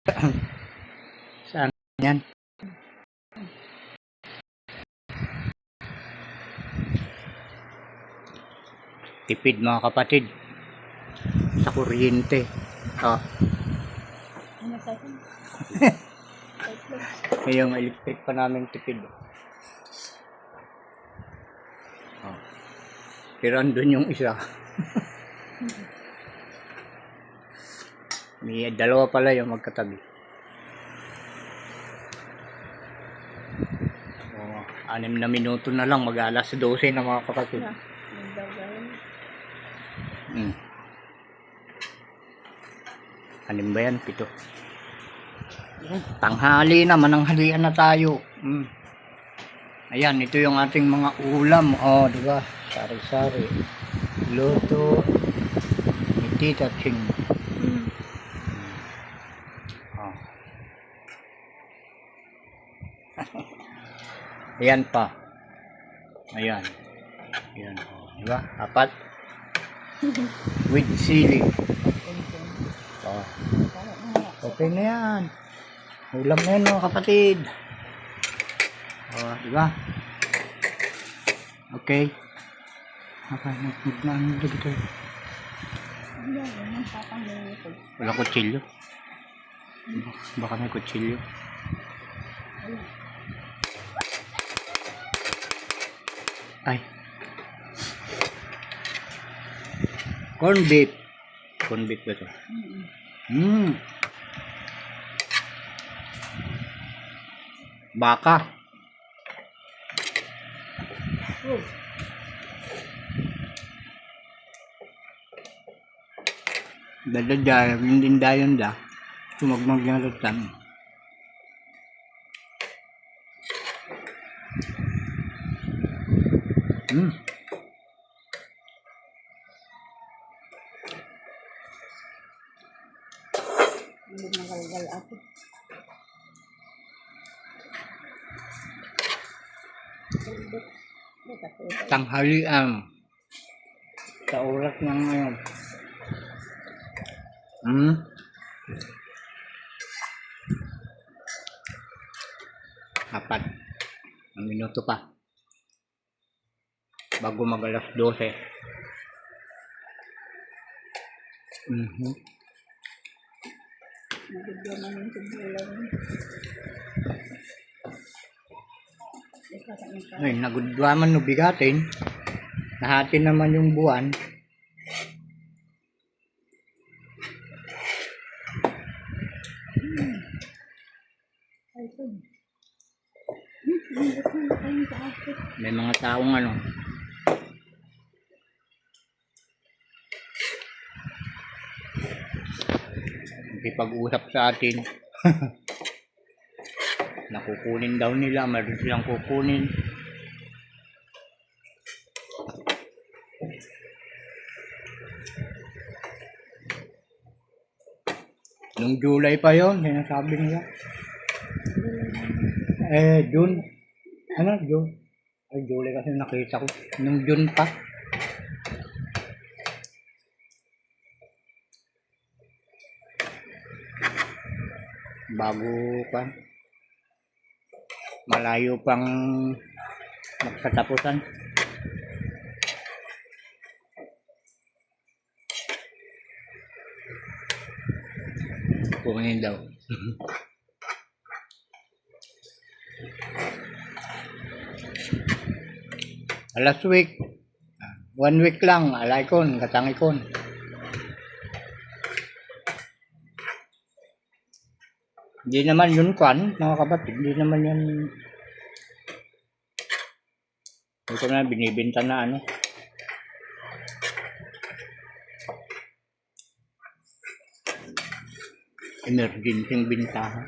Saan yan? Tipid mga kapatid sa kuryente. Oh. Yung electric pa namin tipid. Oh. Pero andun yung isa. May dalawa pala yung magkatabi. Oh, 6 na minuto na lang, mag-alas 12 na mga kapatid. Anim ba yan? 7. Tanghali na, mananghalian na tayo. Ayan, ito yung ating mga ulam. Oh, diba? Sari-sari. Luto ni Tita Ching. Oh. Ayan pa. Ayan. Ayan. Oh, diba? 4. With sili. Oh. Okay na yan. Ulam na yan mga kapatid. Oh, diba? Okay. Maglaan na dito. Walang kutsilyo. Baka may kutsilyo. Ay. Corn beef. Corn beef ba ito? Baka. Dada hindi dayon da. Tumagmag ng lutan. Tanghalian sa oras ng ngayon. 4 ang minuto pa bago mag-alas 12. Ay, nagudwaman no bigatin. Nahati naman yung buwan. May mga taong pag-usap sa atin. Nakukunin daw nila, meron silang kukunin. Nung July pa yon, sinasabi nila. June. June? Ay, July kasi nakita ko. Nung June pa. Bago pa. Malayo pang magkatapusan. Kumain daw. Last week, 1 week lang, alay kon, katangi kon. Hindi naman yun kwan, mga kapatid, hindi naman yan. Ito na, binibenta na emergency bintahan.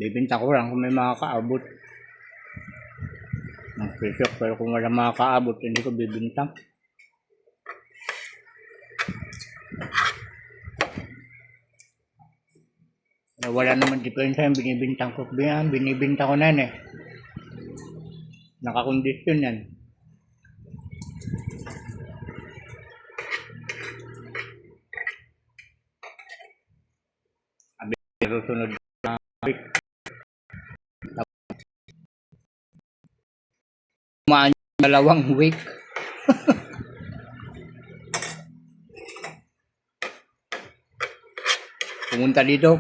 Bibenta ko lang kung may makakaabot ng presyo, pero kung wala makakaabot, hindi ko bibenta. Wala naman diferensya yung binibintang ko. Binibinta ko na yan eh. Nakakondisyon yan. susunod na week. Kumaan yung 2 week. Pumunta dito.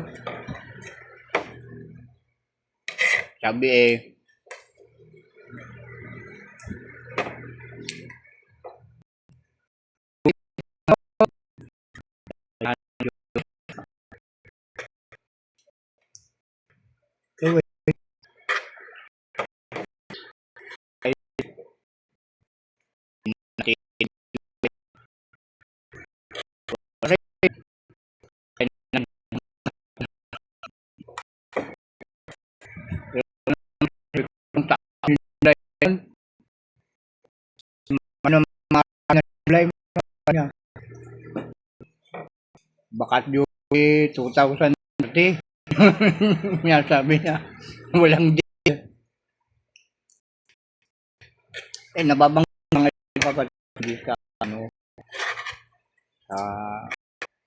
Sabi bakat yung 2030. Yan sabi niya. Walang di. Nababang ngayon kapatid sa sa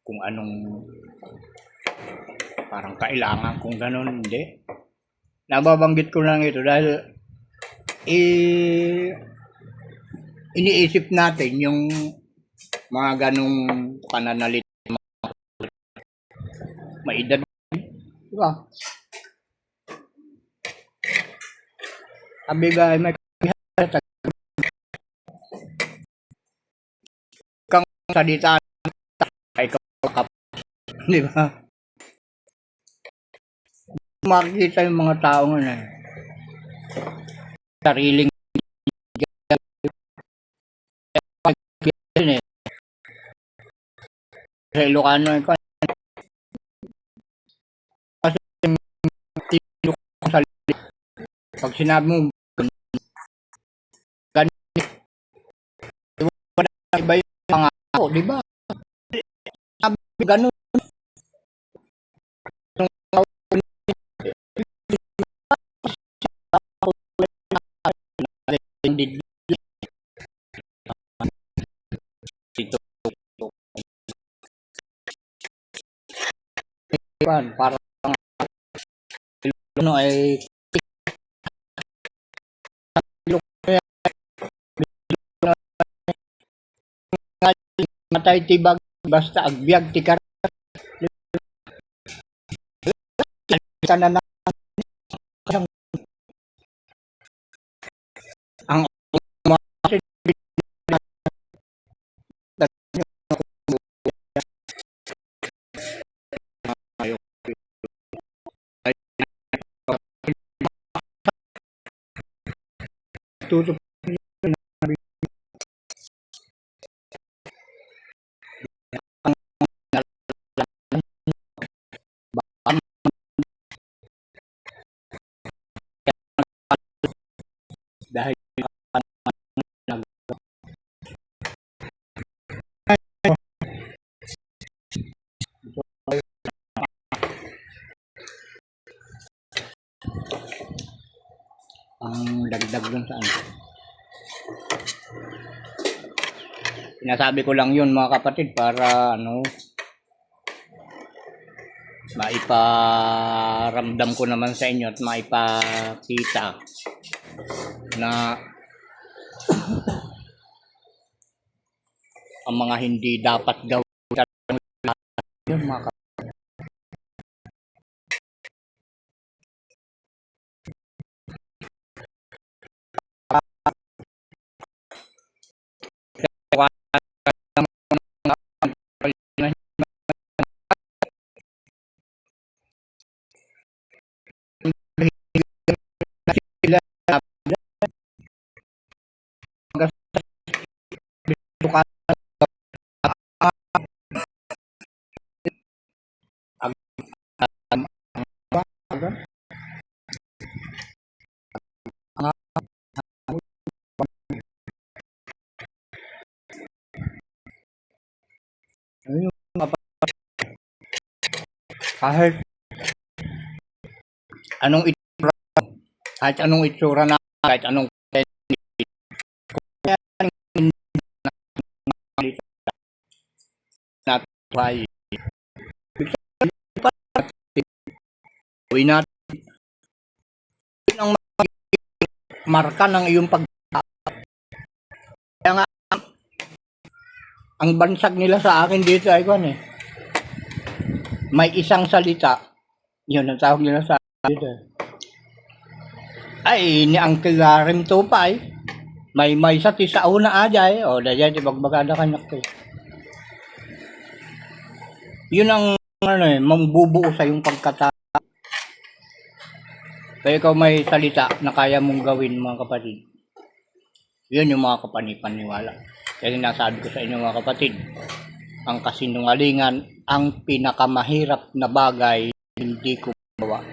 kung anong parang kailangan kung ganun, hindi. Nababanggit ko lang ito dahil iniisip natin yung mga ganong pananalit, maedad, di ba? Sabi ba, may kang salita ay kapag, di ba? Makikita yung mga tao nga sariling sa Ilocano kasi pag sinabi mo ganito, iba yung mga tao, di ba? Sabi ganun. Dito para ano ay matay tibag basta agbyag tikar na ang tutup dahil ang dagdag dun saan. Sinasabi ko lang yun mga kapatid para maiparamdam ko naman sa inyo at maipakita na ang mga hindi dapat gawin yun mga kapatid. Kahit anong itsura, na, kahit anong natin Uwi natin. Yun ang marka ng iyong pag... Kaya nga, ang bansag nila sa akin dito ay kung may isang salita. Yun ang tawag nila sa akin dito. Ay, ni Uncle Larim to pa ay. May sa ti sa una ajay. O, dahil di bagbagada kanyak ko. Yun ang mambubuo sa yung pagkatao. Kaya ikaw may salita na kaya mong gawin mga kapatid. Yun yung mga kapanipaniwala. Kaya nasabi ko sa inyo mga kapatid, ang kasinungalingan ang pinakamahirap na bagay hindi ko magawa.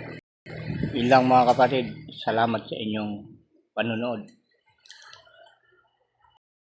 Ilang mga kapatid, salamat sa inyong panonood.